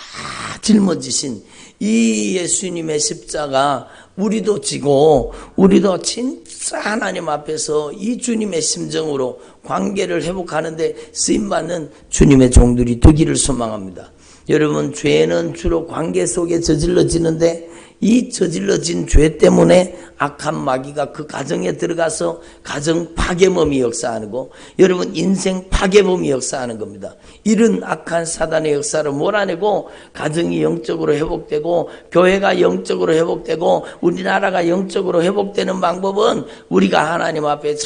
짊어지신 이 예수님의 십자가 우리도 지고 우리도 진짜 하나님 앞에서 이 주님의 심정으로 관계를 회복하는데 쓰임받는 주님의 종들이 되기를 소망합니다. 여러분, 죄는 주로 관계 속에 저질러지는데 이 저질러진 죄 때문에 악한 마귀가 그 가정에 들어가서 가정 파괴범이 역사하고 여러분 인생 파괴범이 역사하는 겁니다. 이런 악한 사단의 역사를 몰아내고 가정이 영적으로 회복되고 교회가 영적으로 회복되고 우리나라가 영적으로 회복되는 방법은 우리가 하나님 앞에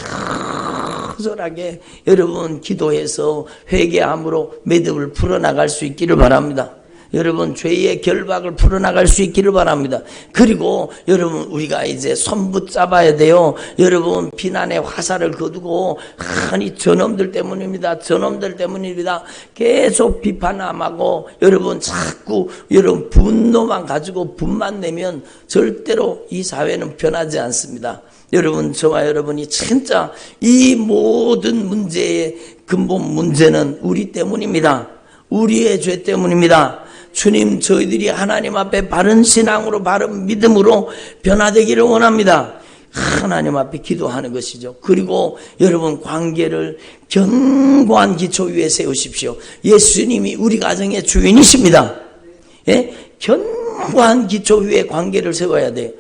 처절하게 여러분 기도해서 회개함으로 매듭을 풀어나갈 수 있기를 바랍니다. 여러분 죄의 결박을 풀어나갈 수 있기를 바랍니다. 그리고 여러분 우리가 이제 손 붙잡아야 돼요. 여러분 비난의 화살을 거두고 아니 저놈들 때문입니다. 저놈들 때문입니다. 계속 비판하고 여러분 자꾸 여러분 분노만 가지고 분만 내면 절대로 이 사회는 변하지 않습니다. 여러분 저와 여러분이 진짜 이 모든 문제의 근본 문제는 우리 때문입니다. 우리의 죄 때문입니다. 주님 저희들이 하나님 앞에 바른 신앙으로 바른 믿음으로 변화되기를 원합니다. 하나님 앞에 기도하는 것이죠. 그리고 여러분 관계를 견고한 기초 위에 세우십시오. 예수님이 우리 가정의 주인이십니다. 예? 견고한 기초 위에 관계를 세워야 돼요.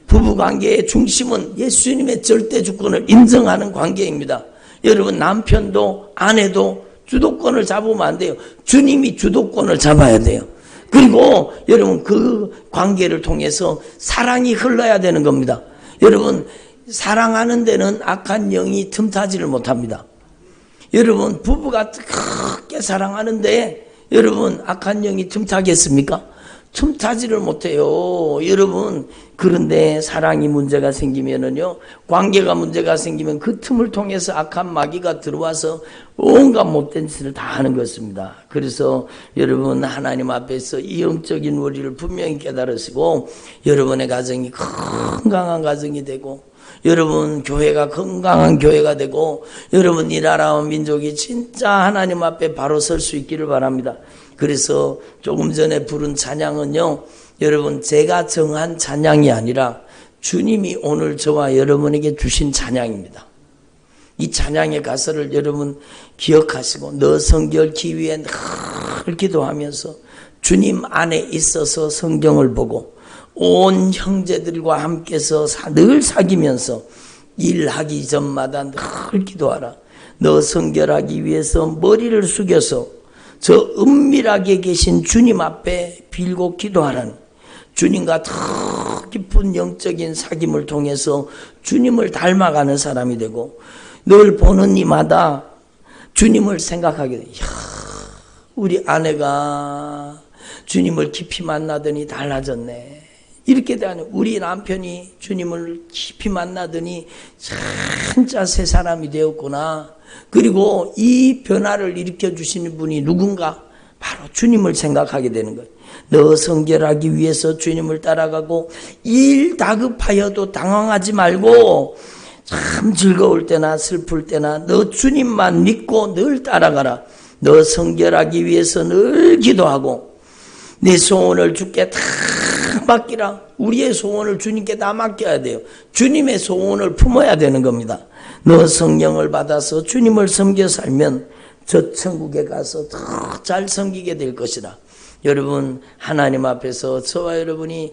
부부관계의 중심은 예수님의 절대 주권을 인정하는 관계입니다. 여러분 남편도 아내도 주도권을 잡으면 안 돼요. 주님이 주도권을 잡아야 돼요. 그리고 여러분 그 관계를 통해서 사랑이 흘러야 되는 겁니다. 여러분 사랑하는 데는 악한 영이 틈타지를 못합니다. 여러분 부부가 크게 사랑하는데 여러분 악한 영이 틈타겠습니까? 틈타지를 못해요. 여러분 그런데 사랑이 문제가 생기면은요 관계가 문제가 생기면 그 틈을 통해서 악한 마귀가 들어와서 온갖 못된 짓을 다 하는 것입니다. 그래서 여러분 하나님 앞에서 이 영적인 원리를 분명히 깨달으시고 여러분의 가정이 건강한 가정이 되고 여러분 교회가 건강한 교회가 되고 여러분 이 나라와 민족이 진짜 하나님 앞에 바로 설 수 있기를 바랍니다. 그래서 조금 전에 부른 찬양은요 여러분 제가 정한 찬양이 아니라 주님이 오늘 저와 여러분에게 주신 찬양입니다. 이 찬양의 가사를 여러분 기억하시고 너 성결기 위해 늘 기도하면서 주님 안에 있어서 성경을 보고 온 형제들과 함께서 늘 사귀면서 일하기 전마다 늘 기도하라. 너 성결하기 위해서 머리를 숙여서 저 은밀하게 계신 주님 앞에 빌고 기도하라는 주님과 더 깊은 영적인 사귐을 통해서 주님을 닮아가는 사람이 되고 늘 보는 이마다 주님을 생각하게 돼. 이야, 우리 아내가 주님을 깊이 만나더니 달라졌네. 이렇게 되는 우리 남편이 주님을 깊이 만나더니 진짜 새 사람이 되었구나. 그리고 이 변화를 일으켜 주시는 분이 누군가? 바로 주님을 생각하게 되는 거예요. 너 성결하기 위해서 주님을 따라가고 일 다급하여도 당황하지 말고 참 즐거울 때나 슬플 때나 너 주님만 믿고 늘 따라가라. 너 성결하기 위해서 늘 기도하고 내 소원을 주께 다 맡기라. 우리의 소원을 주님께 다 맡겨야 돼요. 주님의 소원을 품어야 되는 겁니다. 너 성령을 받아서 주님을 섬겨 살면 저 천국에 가서 더 잘 섬기게 될 것이다. 여러분 하나님 앞에서 저와 여러분이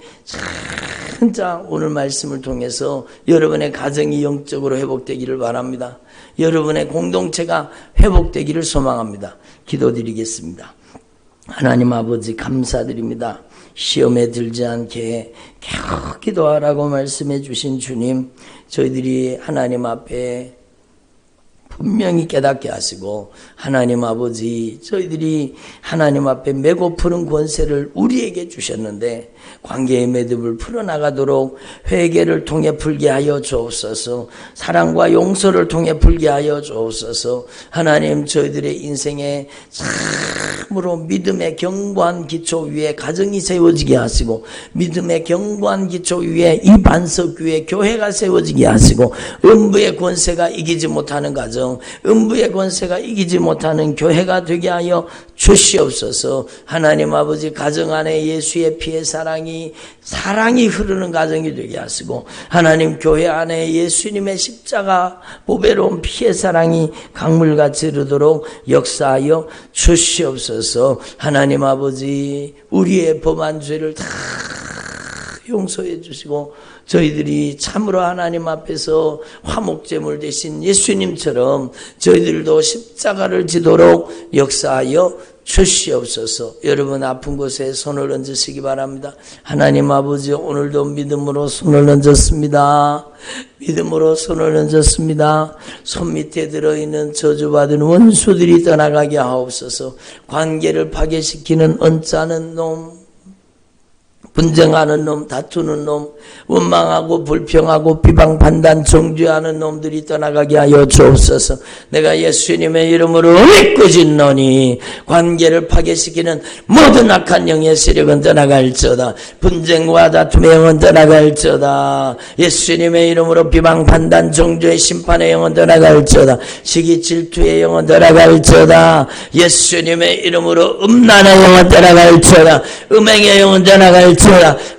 진짜 오늘 말씀을 통해서 여러분의 가정이 영적으로 회복되기를 바랍니다. 여러분의 공동체가 회복되기를 소망합니다. 기도드리겠습니다. 하나님 아버지 감사드립니다. 시험에 들지 않게 계속 기도하라고 말씀해 주신 주님, 저희들이 하나님 앞에 분명히 깨닫게 하시고 하나님 아버지 저희들이 하나님 앞에 메고 푸는 권세를 우리에게 주셨는데 관계의 매듭을 풀어나가도록 회개를 통해 풀게 하여 주옵소서. 사랑과 용서를 통해 풀게 하여 주옵소서. 하나님 저희들의 인생에 참으로 믿음의 견고한 기초 위에 가정이 세워지게 하시고 믿음의 견고한 기초 위에 이 반석 위에 교회가 세워지게 하시고 음부의 권세가 이기지 못하는 가정 백성, 음부의 권세가 이기지 못하는 교회가 되게 하여 주시옵소서. 하나님 아버지, 가정 안에 예수의 피의 사랑이 흐르는 가정이 되게 하시고, 하나님 교회 안에 예수님의 십자가 보배로운 피의 사랑이 강물같이 흐르도록 역사하여 주시옵소서. 하나님 아버지, 우리의 범한 죄를 다 용서해 주시고, 저희들이 참으로 하나님 앞에서 화목제물 되신 예수님처럼 저희들도 십자가를 지도록 역사하여 주시옵소서. 여러분 아픈 곳에 손을 얹으시기 바랍니다. 하나님 아버지, 오늘도 믿음으로 손을 얹었습니다. 믿음으로 손을 얹었습니다. 손 밑에 들어있는 저주받은 원수들이 떠나가게 하옵소서. 관계를 파괴시키는 언짢은 놈, 분쟁하는 놈, 다투는 놈, 원망하고 불평하고 비방 판단 정죄하는 놈들이 떠나가게 하여 주옵소서. 내가 예수님의 이름으로 꾸짖노니 관계를 파괴시키는 모든 악한 영의 세력은 떠나갈지어다. 분쟁과 다툼의 영은 떠나갈지어다. 예수님의 이름으로 비방 판단 정죄의 심판의 영은 떠나갈지어다. 시기 질투의 영은 떠나갈지어다. 예수님의 이름으로 음란의 영은 떠나갈지어다. 음행의 영은 떠나갈지어다.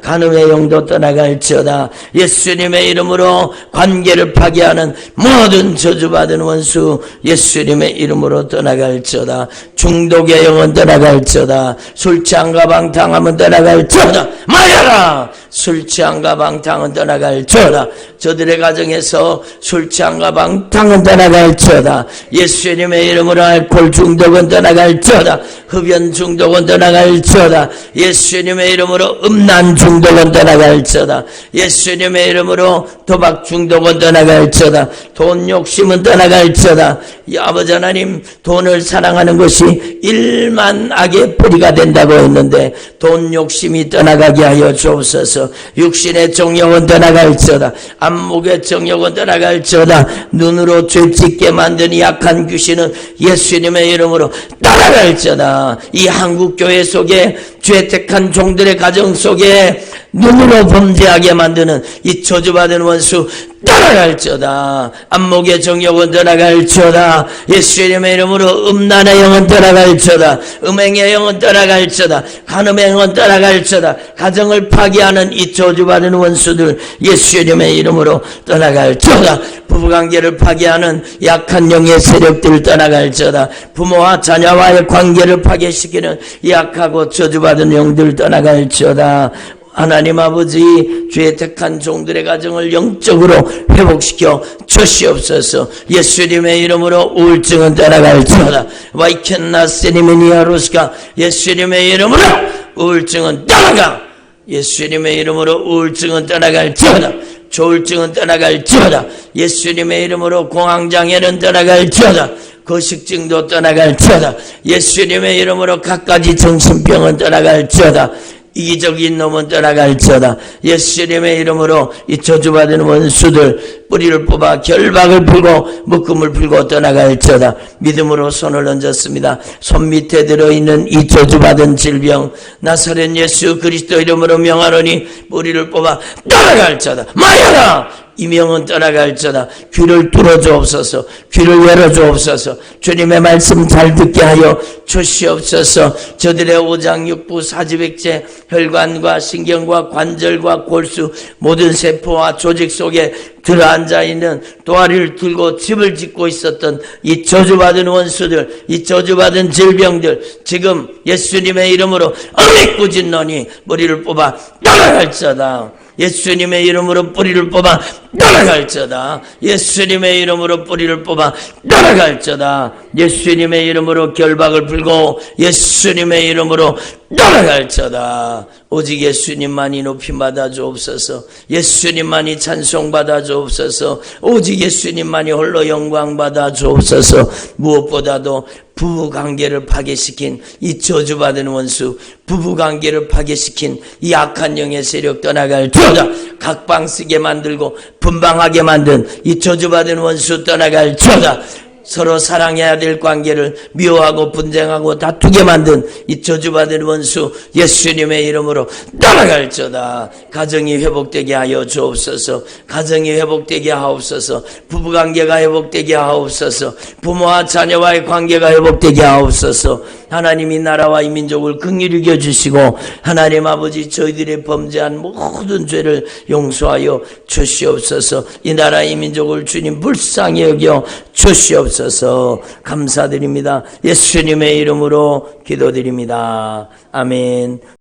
간음의 영도 떠나갈지어다. 예수님의 이름으로 관계를 파괴하는 모든 저주받은 원수 예수님의 이름으로 떠나갈지어다. 중독의 영은 떠나갈지어다. 술 취함과 방탕함은 떠나갈지어다. 마여라! 술 취함과 방탕은 떠나갈지어다. 저들의 가정에서 술 취함과 방탕은 떠나갈지어다. 예수님의 이름으로 알코올 중독은 떠나갈지어다. 흡연 중독은 떠나갈지어다. 예수님의 이름으로 음란 중독은 떠나갈지어다. 예수님의 이름으로 도박 중독은 떠나갈지어다. 돈 욕심은 떠나갈지어다. 아버지 하나님, 돈을 사랑하는 것이 일만 악의 뿌리가 된다고 했는데 돈 욕심이 떠나가게 하여 주옵소서. 육신의 정욕은 떠나갈지어다. 안목의 정욕은 떠나갈지어다. 눈으로 죄짓게 만든 이 악한 귀신은 예수님의 이름으로 떠나갈지어다. 이 한국교회 속에 죄택한 종들의 가정 속에 눈으로 범죄하게 만드는 이 저주받은 원수 떠나갈지어다. 안목의 정욕은 떠나갈지어다. 예수님의 이름으로 음란의 영은 떠나갈지어다. 음행의 영은 떠나갈지어다. 간음의 영은 떠나갈지어다. 가정을 파괴하는 이 저주받은 원수들 예수님의 이름으로 떠나갈지어다. 부부관계를 파괴하는 약한 영의 세력들 떠나갈지어다. 부모와 자녀와의 관계를 파괴시키는 약하고 저주받은 영들 떠나갈지어다. 하나님 아버지, 죄 택한 종들의 가정을 영적으로 회복시켜 주시옵소서. 예수님의 이름으로 우울증은 떠나갈지어다. 와이켄나세니메니아로스가 예수님의 이름으로 우울증은 떠나가. 예수님의 이름으로 우울증은 떠나갈지어다. 조울증은 떠나갈지어다. 예수님의 이름으로 공황장애는 떠나갈지어다. 거식증도 떠나갈지어다. 예수님의 이름으로 갖가지 정신병은 떠나갈지어다. 이기적인 놈은 떠나갈지어다. 예수님의 이름으로 이 저주받은 원수들 뿌리를 뽑아 결박을 풀고 묶음을 풀고 떠나갈지어다. 믿음으로 손을 얹었습니다. 손 밑에 들어있는 이 저주받은 질병 나사렛 예수 그리스도 이름으로 명하노니 뿌리를 뽑아 떠나갈지어다. 마여라! 이 명은 떠나갈지어다. 귀를 뚫어주옵소서. 귀를 열어주옵소서. 주님의 말씀 잘 듣게 하여 주시옵소서. 저들의 오장육부 사지백제 혈관과 신경과 관절과 골수 모든 세포와 조직 속에 들어앉아 있는 도아리를 들고 집을 짓고 있었던 이 저주받은 원수들, 이 저주받은 질병들 지금 예수님의 이름으로 꾸짖노니 뿌리를 뽑아 떠나갈지어다. 예수님의 이름으로 뿌리를 뽑아 떠나갈지어다. 예수님의 이름으로 뿌리를 뽑아 떠나갈지어다. 예수님의 이름으로 결박을 풀고 예수님의 이름으로 떠나갈지어다. 오직 예수님만이 높임받아 주옵소서. 예수님만이 찬송받아 주옵소서. 오직 예수님만이 홀로 영광받아 주옵소서. 무엇보다도 부부관계를 파괴시킨 이 저주받은 원수, 부부관계를 파괴시킨 이 악한 영의 세력 떠나갈지어다. 각방 쓰게 만들고 분방하게 만든 이 저주받은 원수 떠나갈지어다. 서로 사랑해야 될 관계를 미워하고 분쟁하고 다투게 만든 이 저주받은 원수 예수님의 이름으로 따라갈지어다. 가정이 회복되게 하여 주옵소서. 가정이 회복되게 하옵소서. 부부관계가 회복되게 하옵소서. 부모와 자녀와의 관계가 회복되게 하옵소서. 하나님이 나라와 이 민족을 긍휼히 여겨주시고 하나님 아버지 저희들의 범죄한 모든 죄를 용서하여 주시옵소서. 이 나라 이 민족을 주님 불쌍히 여겨 주시옵소서. 감사드립니다. 예수님의 이름으로 기도드립니다. 아멘.